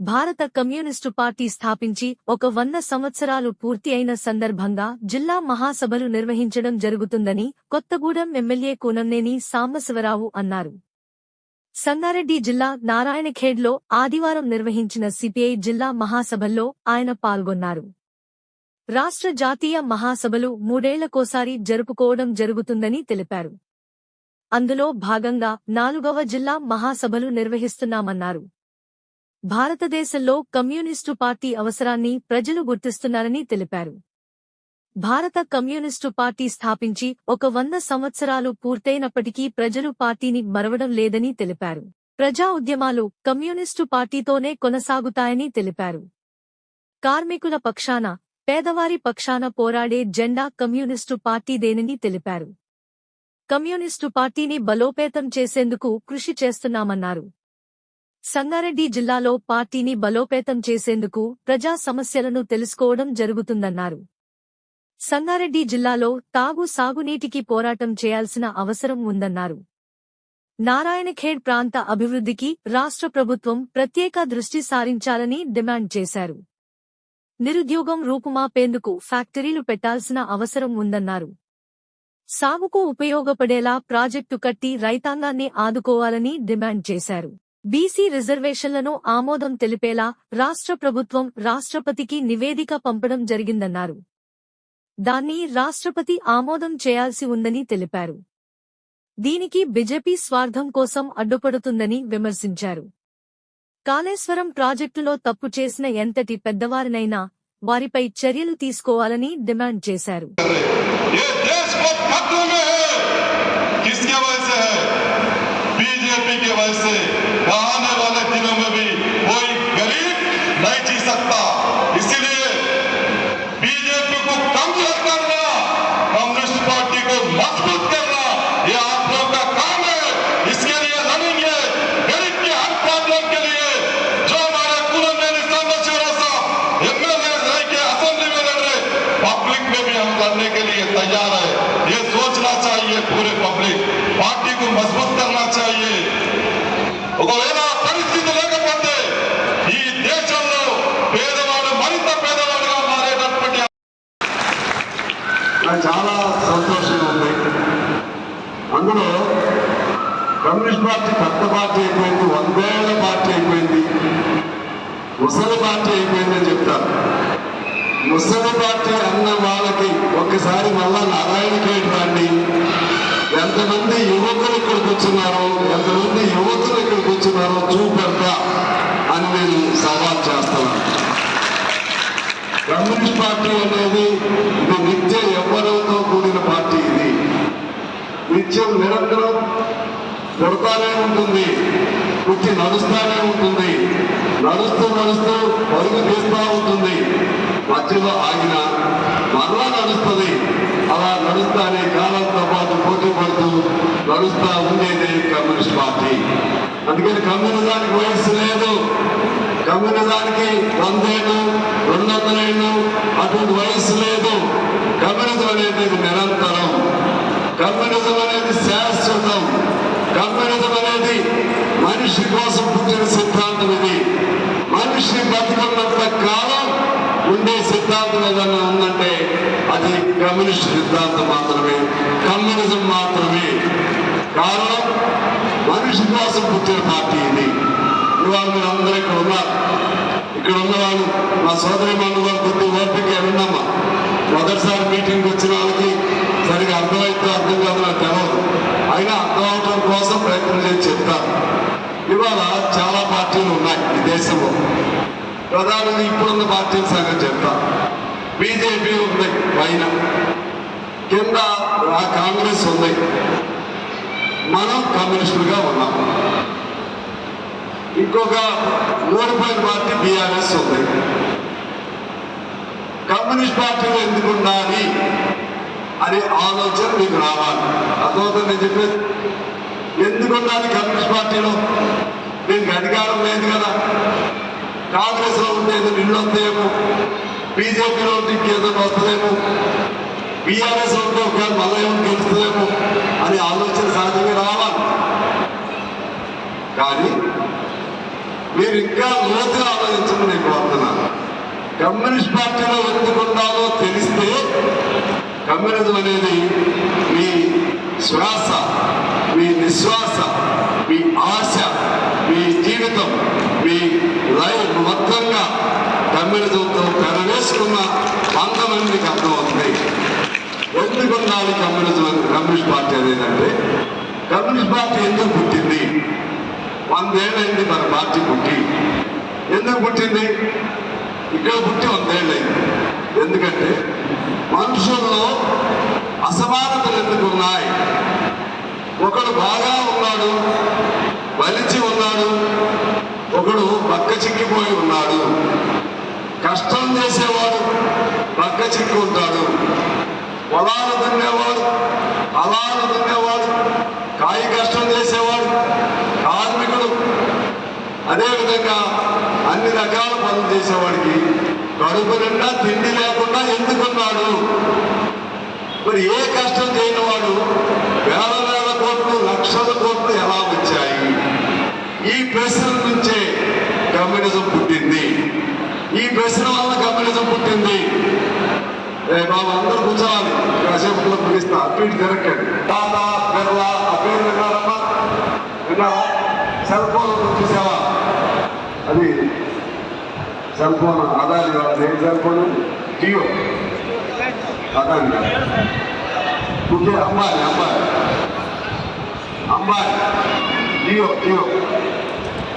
భారత communist party స్థాపించి 100 సంవత్సరాలు పూర్తి అయిన సందర్భంగా జిల్లా మహాసభలు నిర్వహించడం జరుగుతుందని కొత్తగూడెం ఎమ్మెల్యే కూనంనేని సాంబశివరావు అన్నారు. సంగారెడ్డి జిల్లా నారాయణఖేడ్లో ఆదివారం నిర్వహించిన సిపిఐ జిల్లా మహాసభల్లో ఆయన పాల్గొన్నారు. రాష్ట్ర జాతీయ మహాసభలు 3 ఏళ్లకోసారి జరుపుకోవడం జరుగుతుందని తెలిపారు. అందులో భాగంగా 4వ జిల్లా మహాసభలు నిర్వహిస్తున్నామన్నారు. భారతదేశంలో కమ్యూనిస్టు పార్టీ అవసరాన్ని ప్రజలు గుర్తిస్తున్నారని తెలిపారు. భారత కమ్యూనిస్టు పార్టీ స్థాపించి 100 సంవత్సరాలు పూర్తయినప్పటికీ ప్రజలు పార్టీని మరవడం లేదని తెలిపారు. ప్రజా ఉద్యమాలు కమ్యూనిస్టు పార్టీతోనే కొనసాగుతాయని తెలిపారు. కార్మికుల పక్షాన, పేదవారి పక్షాన పోరాడే జెండా కమ్యూనిస్టు పార్టీదేనని తెలిపారు. కమ్యూనిస్టు పార్టీని బలోపేతం చేసేందుకు కృషి చేస్తున్నామన్నారు. సంగారెడ్డి జిల్లాలో పార్టీని బలోపేతం చేసేందుకు ప్రజా సమస్యలను తెలుసుకోవడం జరుగుతుందన్నారు. సంగారెడ్డి జిల్లాలో సాగునీటికి పోరాటం చేయాల్సిన అవసరం ఉందన్నారు. నారాయణఖేడ్ ప్రాంత అభివృద్ధికి రాష్ట్ర ప్రభుత్వం ప్రత్యేక దృష్టి సారించాలని డిమాండ్ చేశారు. నిరుద్యోగం రూపుమాపేందుకు ఫ్యాక్టరీలు పెట్టాల్సిన అవసరం ఉందన్నారు. సాగుకు ఉపయోగపడేలా ప్రాజెక్టు కట్టి రైతాంగాన్ని ఆదుకోవాలని డిమాండ్ చేశారు. బీసీ రిజర్వేషన్లను ఆమోదం తెలిపేలా రాష్ట్ర ప్రభుత్వం రాష్ట్రపతికి నివేదిక పంపడం జరిగిందన్నారు. దాన్ని రాష్ట్రపతి ఆమోదం చేయాల్సి ఉందని తెలిపారు. దీనికి బీజేపీ స్వార్థం కోసం అడ్డుపడుతుందని విమర్శించారు. కాళేశ్వరం ప్రాజెక్టులో తప్పు చేసిన ఎంతటి పెద్దవారినైనా వారిపై చర్యలు తీసుకోవాలని డిమాండ్ చేశారు. आने वाले दिनों में भी कोई गरीब नहीं जी सकता, इसलिए बीजेपी को कमजोर करना, कम्युनिस्ट पार्टी को मजबूत करना, ये आप लोगों का काम है. इसके लिए लड़ेंगे, गरीब के हर प्रॉब्लम के लिए. जो हमारे कुलनेनी सामबशिवराव साहब एमएलए रह के असेंबली में लड़ रहे, पब्लिक में भी हम लड़ने के लिए तैयार है. ये सोचना चाहिए पूरे पब्लिक, पार्टी को मजबूत करना चाहिए. ఒకవేళ పరిస్థితి లేకపోతే ఈ దేశంలో పేదవాడు మరింత పేదవాడుగా మారేటటువంటి చాలా సంతోషంగా ఉంది. అందులో కమ్యూనిస్ట్ పార్టీ కొత్త పార్టీ అయిపోయింది, 100 ఏళ్ల పార్టీ అయిపోయింది, ముసలి పార్టీ అయిపోయింది అని చెప్తారు. ముసలి పార్టీ అన్న వాళ్ళకి ఒక్కసారి మళ్ళా నారాయణఖేడ్ రండి, ఎంతమంది యువకులు ఇక్కడికి వచ్చినారో, ఎంతమంది యువతులు ఇక్కడికి వచ్చినారో చూపెడతా అని నేను సవాల్ చేస్తున్నాను. కమ్యూనిస్ట్ పార్టీ అనేది ఇది నిత్య యవ్వనంతో కూడిన పార్టీ. ఇది నిత్యం నిరంతరం కొడతానే ఉంటుంది, పుట్టి నడుస్తానే ఉంటుంది, నడుస్తూ పరుగు తీస్తూ ఉంటుంది, మధ్యలో ఆగిన మరలా నడుస్తుంది. అలా నడుస్తానే కాలంతో పాటు పోటీ పడుతూ నడుస్తూ ఉండేది కమ్యూనిస్ట్ పార్టీ. అందుకని కమ్యూనిజానికి వయస్సు లేదు. కమ్యూనిజానికి 100 ఏళ్ళు 200 ఏళ్ళు అటువంటి వయస్సు లేదు. కమ్యూనిజం అనేది నిరంతరం, కమ్యూనిజం అనేది శాశ్వతం, కమ్యూనిజం అనేది మనిషి కోసం పుట్టిన సిద్ధాంతం. ఇది మనిషి బతుకున్నంత కాలం ఉండే సిద్ధాంతం ఏదన్నా ఉందంటే అది కమ్యూనిస్ట్ సిద్ధాంతం మాత్రమే, కమ్యూనిజం మాత్రమే. కారణం మనిషి కోసం పుట్టిన పార్టీ ఇది. ఇవాళ మీరు అందరూ ఇక్కడ ఉన్నారు. ఇక్కడ ఉన్నవాళ్ళు మా సోదరి మన్ను గారు కొద్ది ఓపిక విన్నమ్మా. మొదటిసారి మీటింగ్కి వచ్చిన వాళ్ళకి సరిగా అర్థమైతే అర్థం కాదు నాకు తెలియదు, అయినా అర్థం అవడం కోసం ప్రయత్నం చేసి చెప్తారు. ఇవాళ చాలా పార్టీలు ఉన్నాయి ఈ దేశంలో. ప్రధానంగా ఇప్పుడున్న పార్టీల సంగతి చెప్తా. బీజేపీ ఉంది పైన, కింద కాంగ్రెస్ ఉంది, మనం కమ్యూనిస్టులుగా ఉన్నాం. ఇంకొక ఓడిపోయిన పార్టీ బీఆర్ఎస్ ఉంది. కమ్యూనిస్ట్ పార్టీలో ఎందుకు ఉండాలి అనే ఆలోచన మీకు రావాలి. అర్థమవుతుంది నేను చెప్పేది. ఎందుకు ఉండాలి కమ్యూనిస్ట్ పార్టీలో? దీనికి అధికారం లేదు కదా. కాంగ్రెస్ లో ఉంటే ఏదో నిల్లు వస్తాయేమో, బీజేపీలో ఉంటే ఇంకేదో వస్తుందేమో, బీఆర్ఎస్ లో ఉంటే ఒకవేళ మళ్ళీ ఏమో గెలుస్తుందేమో అని ఆలోచన సహజంగా రావాలి. కానీ మీరు ఇంకా లోతుగా ఆలోచించమని నేను కోరుతున్నాను. కమ్యూనిస్ట్ పార్టీలో ఎందుకు ఉండాలో తెలిస్తే కమ్యూనిజం అనేది మీ శ్వాస, మీ నిశ్వాస, మీ ఆశ, మీ జీవితం, మీ లైఫ్ మొత్తంగా కమ్యూనిజంతో పెరవేసుకున్న బంధమని మీకు అర్థమవుతుంది. ఎందుకు ఉండాలి కమ్యూనిజం, కమ్యూనిస్ట్ పార్టీ అనేదంటే, కమ్యూనిస్ట్ పార్టీ ఎందుకు పుట్టింది? 100 ఏళ్ళైంది మన పార్టీ పుట్టి. ఎందుకు పుట్టింది? ఇక్కడ పుట్టి 100 ఏళ్ళైంది. ఎందుకంటే మనుషుల్లో అసమానతలు ఎందుకు ఉన్నాయి? ఒకడు బాగా ఉన్నాడు, బలిచి ఉన్నాడు, ఒకడు పక్క చిక్కిపోయి ఉన్నాడు. కష్టం చేసేవాడు పక్క చిక్కి ఉంటాడు, పొలాలు దున్నేవాడు, పొలాలు దున్నేవాడు, కాయ కష్టం చేసేవాడు, కార్మికుడు, అదేవిధంగా అన్ని రకాల పనులు చేసేవాడికి కడుపు నిండా తిండి లేకుండా ఎందుకున్నాడు? మరి ఏ కష్టం చేయని వాడు వేల వేల కోట్లు, లక్షల కోట్లు ఎలా వచ్చాయి? ఈ ప్రశ్న నుంచే కమ్యూనిజం పుట్టింది. ఈ ప్రశ్న వల్ల కమ్యూనిజం పుట్టింది. బాబు అందరూ కూర్చోవాలి, కాసేపులో పిలుస్తా, అటు ఇటు తిరగండి. టాటా, బిర్లా, ఆ పేరు విన్నారమ్మా? విన్నారా? సెల్ ఫోన్ చూసావా? అది సెల్ ఫోన్ అదాని వాళ్ళది. ఏం సెల్ ఫోన్? జియో. అదాని పుట్టే అమ్మాయి జియో.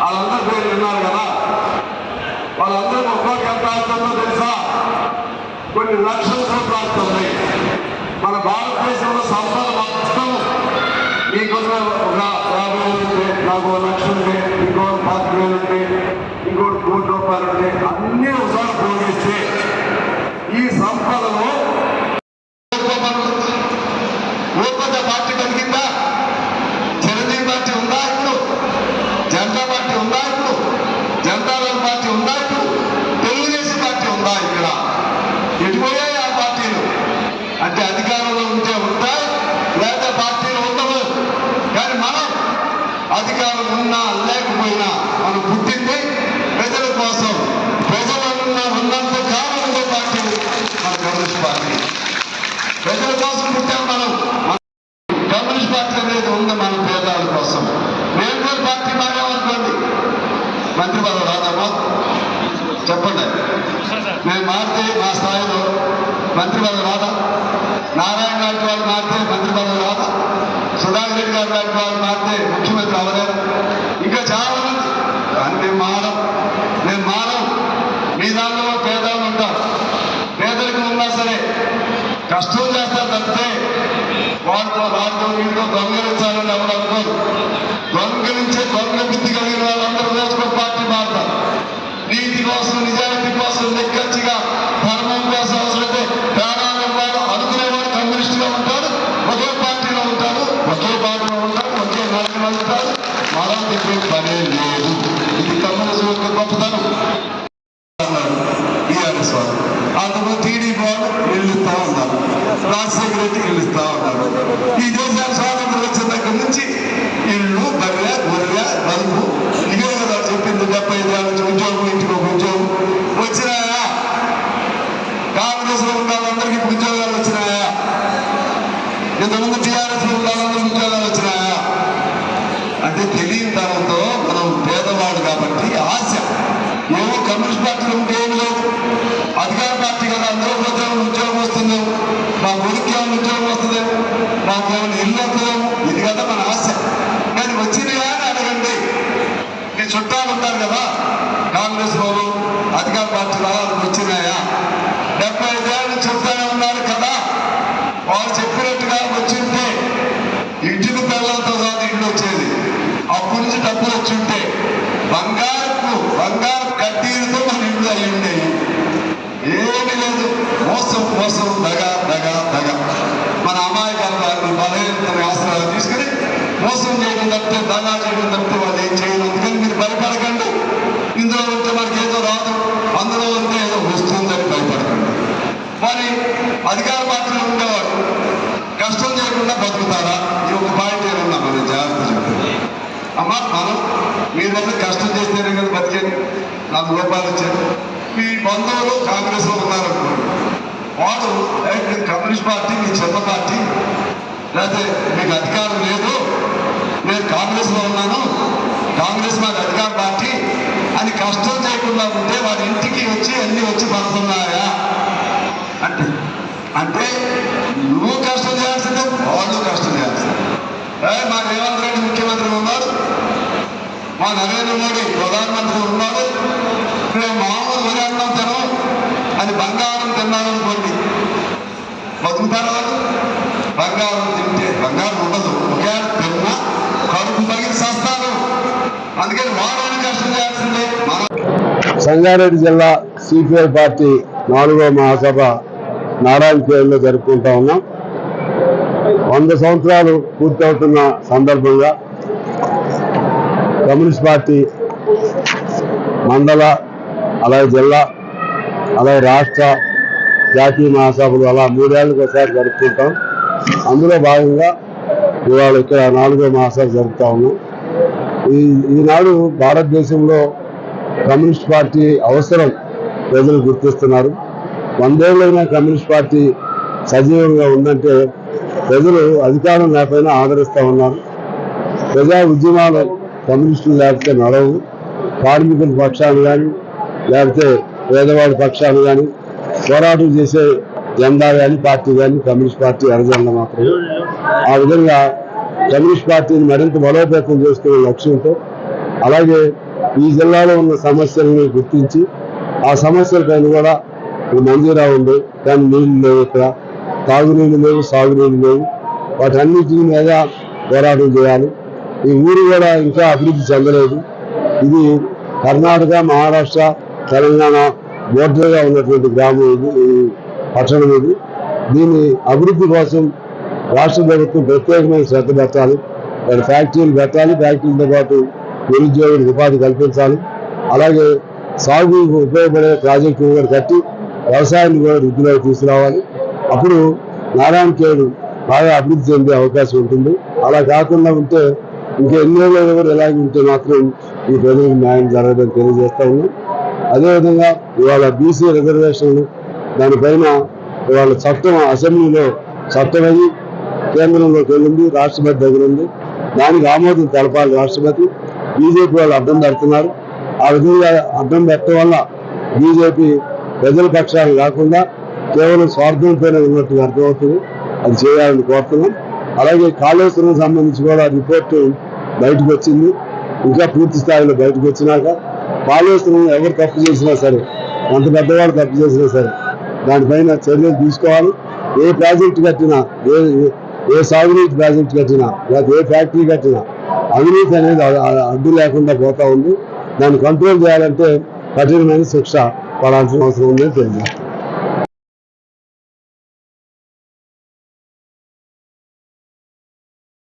వాళ్ళందరూ పేరు విన్నారు కదా. వాళ్ళందరూ ఒక్కొక్క ఎంత ఆడుతుందో తెలుసా? కొన్ని లక్షల కోట్లు ఆడుతుంది. మన భారతదేశంలో సంపద మొత్తం మీకున్న ఒక 50 వేలు ఉంటే, నాకు 1 లక్ష ఉంటే, ఇంకోటి 40,000 ఉంటే, ఇంకోటి ₹1,00,000 ఉంటే, అన్ని ఒకసారి పోగిస్తే ఈ సంపదలో పార్టీ కలిగిందా? చిరంజీవి పార్టీ ఉందా? ఇప్పుడు జనతా పార్టీ ఉందా? ఇప్పుడు జనతాదళ పార్టీ ఉందా? ఇప్పుడు తెలుగుదేశం పార్టీ ఉందా? ఇక్కడ ఎటుపోయాయి ఆ పార్టీలు? అంటే అధికారంలో ఉంటే ఉంటాయి, లేదా పార్టీలు ఉండవు. కానీ మనం అధికారం ఉన్నా లేకపోయినా మనం పుట్టింది ప్రజల కోసం. ప్రజలు ఉన్నంత కాలం ఉండే పార్టీ మన కమ్యూనిస్ట్ పార్టీ. ప్రజల కోసం పుట్టాం మనం. కమ్యూనిస్ట్ పార్టీ అనేది ఉంది మన పేదల కోసం. మేము కూడా పార్టీ మారామనుకోండి, మంత్రి పదవి రాదమ్మా? చెప్పండి. మేము మారితే మా స్థాయిలో మంత్రి పదవి రాదా? నారాయణ లాంటి వాళ్ళు మారితే మంత్రి పదవి రాదా? సుధాకర్ రెడ్డి గారు లాంటి వాళ్ళు మారితే ముఖ్యమంత్రి అవ్వలేరు. ఇంకా చాలా మంది. కానీ మేము మారం. మీ దాంట్లో పేదలు ఉంటారు. పేదరికం ఉన్నా సరే కష్టం చేస్తారు తప్పితే వాళ్ళతో వీళ్ళతో దొంగలించాలని ఎవరు అనుకోరు. దొంగ బుద్ధి కలిగిన వాళ్ళందరూ రోజుకో పార్టీ మారుతారు. నీతి కోసం, నిజాయితీ కోసం, నిక్కచ్చిగా ధర్మం కోసం అవసరమైతే ప్రాణాలు ఇవ్వాలి అనుకునేవాడు కమ్యూనిస్టుగా ఉంటాడు. ఒకే పార్టీలో ఉంటాడు, ఒకే పార్టీలో ఉంటాడు, ఒకే నాయకులు ఉంటాడు. మనం తిప్పే పనే లేదు. ఇది కమ్యూనిజం యొక్క గొప్పతనం అన్నాడు టీఆర్ఎస్ వాళ్ళు. అందుకు టీడీపీ వాళ్ళు నిలుస్తా ఉన్నారు, రాజశేఖర రెడ్డి నిలుస్తా ఉన్నాడు. ఈ దేశానికి స్వాతంత్రం వచ్చిన దగ్గర నుంచి ఇళ్ళు, బర్రె, గొర్రె, బల్బు ఇవే కదా చెప్పింది. 75 ఏళ్ళ నుంచి ఉద్యోగం, ఇంటికి ఒక ఉద్యోగం వచ్చినాయా? కాంగ్రెస్ లో ఉన్న వాళ్ళందరికీ ఇప్పుడు ఉద్యోగాలు వచ్చినాయా? ఇంతకుముందు టీఆర్ఎస్ లో ఉన్న వాళ్ళందరికీ ఉద్యోగాలు వచ్చినాయా? అంటే తెలియని తరంతో మనం పేదవాడు కాబట్టి ఆశ. ఏమో కమ్యూనిస్ట్ పార్టీలో ఉంటే ఏం లేదు, అధికార పార్టీ కదా, అందరూ పోతే ఉద్యోగం వస్తుందేమో, మా కొడుకు ఏమైనా ఉద్యోగం వస్తుందేమో, మాకు ఏమైనా ఇల్లు వస్తుందేమో, ఇది కదా మన ఆశ. కానీ వచ్చినాయా అని అడగండి. మీ చుట్టాలు ఉంటారు కదా కాంగ్రెస్ వాళ్ళు, అధికార పార్టీలో వచ్చినాయా? 75 ఏళ్ళు చెప్తానే ఉన్నారు కదా. వాళ్ళు చెప్పినట్టుగా వచ్చింటే ఇంటికి పిల్లలతో కాదు ఇల్లు వచ్చేది. అప్పటి నుంచి డబ్బులు వచ్చి ఉంటే బంగారు కడ్డీలతో మన ఇల్లు అయి ఉండేవి. ఏమీ లేదు. మోసం దగ. మన అమాయకాలను బలహీనతని ఆశ్రయాలు తీసుకుని మోసం చేయడం తప్పితే, దగా చేయడం తప్పితే వాళ్ళు ఏం చేయడం. అందుకని మీరు భయపడకండి. ఇందులో ఉంటే మనకి ఏదో రాదు, అందులో ఉంటే ఏదో వస్తుందని భయపడకండి. మరి అధికార పార్టీలో ఉండేవాడు కష్టం చేయకుండా బతుకుతారా? ఈ ఒక పాయింట్ ఏమన్నా మనం జాగ్రత్త చెప్పండి అమ్మా. మనం మీరంతా కష్టం చేస్తేనే కదా బతికేది 4 రూపాయలు వచ్చారు. మీ బంధువులు కాంగ్రెస్లో ఉన్నారనుకోండి, వాడు నేను కమ్యూనిస్ట్ పార్టీ మీ చిన్న పార్టీ, లేకపోతే మీకు అధికారం లేదు, నేను కాంగ్రెస్లో ఉన్నాను, కాంగ్రెస్ మాకు అధికార పార్టీ అని కష్టం చేయకుండా ఉంటే వాడి ఇంటికి వచ్చి అన్ని వచ్చి పడుతున్నాయా అంటే అంటే నువ్వు కష్టం చేయాల్సిందే, వాళ్ళు కష్టం చేయాల్సిందే. మా రేవంత్ రెడ్డి ముఖ్యమంత్రి ఉన్నాడు, మా నరేంద్ర మోడీ ప్రధానమంత్రి ఉన్నాడు, మేము మామూలు వరి అన్నం తినం అని బంగారం తిన్నారనుకోండి, బతుకుతారు వాళ్ళు. బంగారం తింటే బంగారం ఉండదు, ఒకవేళ తిన్నా కడుపు పగిలి చేస్తారు. అందుకని వాళ్ళని కష్టం చేయాల్సిందే. సంగారెడ్డి జిల్లా సిపిఐ పార్టీ 4వ మహాసభ నారాయణఖేడ్లో జరుపుకుంటా ఉన్నాం. 100 సంవత్సరాలు పూర్తవుతున్న సందర్భంగా కమ్యూనిస్ట్ పార్టీ మండల, అలాగే జిల్లా, అలాగే రాష్ట్ర, జాతీయ మహాసభలు అలా 3 ఏళ్ళకి ఒకసారి జరుపుకుంటాం. అందులో భాగంగా ఇవాళ ఇక్కడ 4వ మహాసభ జరుపుతా ఉన్నాం. ఈనాడు భారతదేశంలో కమ్యూనిస్ట్ పార్టీ అవసరం ప్రజలు గుర్తిస్తున్నారు. 100 ఏళ్ళైనా కమ్యూనిస్ట్ పార్టీ సజీవంగా ఉందంటే ప్రజలు అధికారం లేకపోయినా ఆదరిస్తూ ఉన్నారు. ప్రజా ఉద్యమాలు కమ్యూనిస్టులు లేకపోతే నడవు. కార్మికుల పక్షాన్ని కానీ, లేకపోతే పేదవాడి పక్షాన్ని కానీ పోరాటం చేసే జెండా కానీ, పార్టీ కానీ కమ్యూనిస్ట్ పార్టీ ఎర్రజెండా మాత్రమే. ఆ విధంగా కమ్యూనిస్ట్ పార్టీని మరింత బలోపేతం చేసుకునే లక్ష్యంతో, అలాగే ఈ జిల్లాలో ఉన్న సమస్యలను గుర్తించి ఆ సమస్యలపైన కూడా మంజూరా ఉంది, కానీ నీళ్లు లేవు, ఇక్కడ తాగునీళ్ళు లేవు, సాగునీళ్ళు లేవు, వాటన్నిటి మీద పోరాటం చేయాలి. ఈ ఊరు కూడా ఇంకా అభివృద్ధి చెందలేదు. ఇది కర్ణాటక, మహారాష్ట్ర, తెలంగాణ బోర్డర్గా ఉన్నటువంటి గ్రామం ఇది, ఈ పట్టణం ఇది. దీని అభివృద్ధి కోసం రాష్ట్ర ప్రభుత్వం ప్రత్యేకమైన శ్రద్ధ పెట్టాలి. ఇక్కడ ఫ్యాక్టరీలు పెట్టాలి, ఫ్యాక్టరీలతో పాటు నిరుద్యోగులకు ఉపాధి కల్పించాలి. అలాగే సాగుకు ఉపయోగపడే ప్రాజెక్టులు కూడా కట్టి వ్యవసాయాన్ని కూడా వృద్ధిలోకి తీసుకురావాలి. అప్పుడు నారాయణఖేడ్ బాగా అభివృద్ధి చెందే అవకాశం ఉంటుంది. అలా కాకుండా ఉంటే ఇంకెన్నేళ్ళు కూడా ఇలాగే ఉంటే మాత్రం ఈ ప్రజలకు న్యాయం జరగదని తెలియజేస్తా ఉన్నాం. అదేవిధంగా ఇవాళ బీసీ రిజర్వేషన్లు దానిపైన ఇవాళ చట్టం అసెంబ్లీలో చట్టమయ్యి కేంద్రంలోకి వెళ్ళింది, రాష్ట్రపతి దగ్గర ఉంది. దానికి ఆమోదం తెలపాలి రాష్ట్రపతి. బీజేపీ వాళ్ళు అడ్డం పెడుతున్నారు. ఆ విధంగా అడ్డం పెట్టడం వల్ల బీజేపీ ప్రజల పక్షాలు కాకుండా కేవలం స్వార్థంతోనే ఉన్నట్టుగా అర్థమవుతుంది. అది చేయాలని కోరుతున్నాం. అలాగే కాళేశ్వరం సంబంధించి కూడా రిపోర్టు బయటకు వచ్చింది. ఇంకా పూర్తి స్థాయిలో బయటకు వచ్చినాక కాళేశ్వరం ఎవరు తప్పు చేసినా సరే, ఎంత పెద్దవాళ్ళు తప్పు చేసినా సరే దానిపైన చర్యలు తీసుకోవాలి. ఏ ప్రాజెక్టు కట్టినా, ఏ సాగునీటి ప్రాజెక్టు కట్టినా, లేకపోతే ఏ ఫ్యాక్టరీ కట్టినా అవినీతి అనేది అడ్డు లేకుండా పోతా ఉంది. దాన్ని కంట్రోల్ చేయాలంటే కఠినమైన శిక్ష పడాల్సిన అవసరం ఉందని తెలియదు.